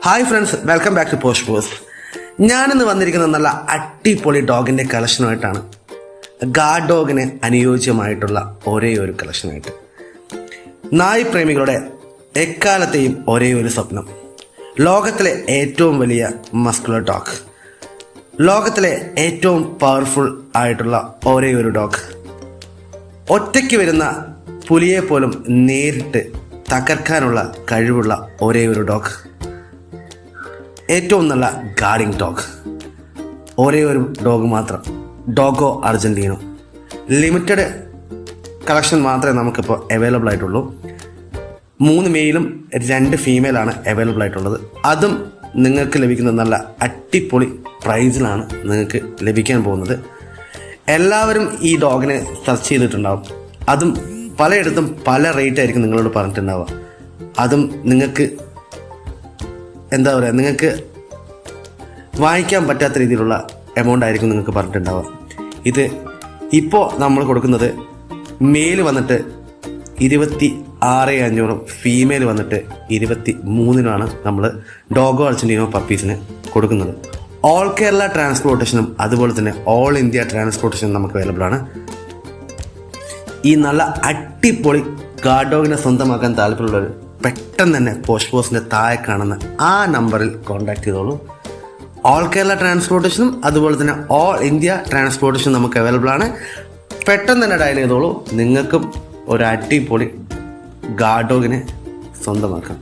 Hi friends, welcome back to post post. ഞാനിന്ന് വന്നിരിക്കുന്നത് നല്ല അടിപൊളി ഡോഗിൻ്റെ കളക്ഷനുമായിട്ടാണ്. ഗാർഡ് ഡോഗിന് അനുയോജ്യമായിട്ടുള്ള ഒരേ ഒരു കളക്ഷനായിട്ട്. നായ് പ്രേമികളുടെ എക്കാലത്തെയും ഒരേ ഒരു സ്വപ്നം, ലോകത്തിലെ ഏറ്റവും വലിയ മസ്കുലർ ഡോഗ്, ലോകത്തിലെ ഏറ്റവും പവർഫുൾ ആയിട്ടുള്ള ഒരേ ഒരു ഡോഗ്, ഒറ്റയ്ക്ക് വരുന്ന പുലിയെ പോലും നേരിട്ട് തകർക്കാനുള്ള കഴിവുള്ള ഒരേ ഒരു ഡോഗ്, ഏറ്റവും നല്ല ഗാർഡിങ് ഡോഗ്, ഒരേ ഒരു ഡോഗ് മാത്രം, ഡോഗോ അർജന്റീനോ. ലിമിറ്റഡ് കളക്ഷൻ മാത്രമേ നമുക്കിപ്പോൾ അവൈലബിൾ ആയിട്ടുള്ളൂ. 3 മെയിലും 2 ഫീമെയിലാണ് അവൈലബിൾ ആയിട്ടുള്ളത്. അതും നിങ്ങൾക്ക് ലഭിക്കുന്ന നല്ല അടിപൊളി പ്രൈസിലാണ് നിങ്ങൾക്ക് ലഭിക്കാൻ പോകുന്നത്. എല്ലാവരും ഈ ഡോഗിനെ സെർച്ച് ചെയ്തിട്ടുണ്ടാവും. അതും പലയിടത്തും പല റേറ്റ് ആയിരിക്കും നിങ്ങളോട് പറഞ്ഞിട്ടുണ്ടാവുക. അതും നിങ്ങൾക്ക് എന്താ പറയുക, നിങ്ങൾക്ക് വാങ്ങിക്കാൻ പറ്റാത്ത രീതിയിലുള്ള എമൗണ്ട് ആയിരിക്കും നിങ്ങൾക്ക് പറഞ്ഞിട്ടുണ്ടാവുക. ഇത് ഇപ്പോൾ നമ്മൾ കൊടുക്കുന്നത് മെയിൽ വന്നിട്ട് 26,500, ഫീമെയിൽ വന്നിട്ട് 23,000 നമ്മൾ ഡോഗോ അർജന്റീനോ പപ്പീസിന് കൊടുക്കുന്നത്. ഓൾ കേരള ട്രാൻസ്പോർട്ടേഷനും അതുപോലെ തന്നെ ഓൾ ഇന്ത്യ ട്രാൻസ്പോർട്ടേഷനും നമുക്ക് അവൈലബിൾ ആണ്. ഈ നല്ല അടിപൊളി ഗാർഡ് ഡോഗിനെ സ്വന്തമാക്കാൻ താല്പര്യമുള്ളവർ പെട്ടെന്ന് തന്നെ പോസ്റ്റ് പോസ്റ്റിൻ്റെ താഴെ കാണുന്ന ആ നമ്പറിൽ കോൺടാക്ട് ചെയ്തോളൂ. ഓൾ കേരള ട്രാൻസ്പോർട്ടേഷനും അതുപോലെ തന്നെ ഓൾ ഇന്ത്യ ട്രാൻസ്പോർട്ടേഷനും നമുക്ക് അവൈലബിൾ ആണ്. പെട്ടെന്ന് തന്നെ ഡയൽ ചെയ്തോളൂ. നിങ്ങൾക്കും ഒരു അടിപൊളി ഗാർഡ് ഡോഗിനെ സ്വന്തമാക്കാം.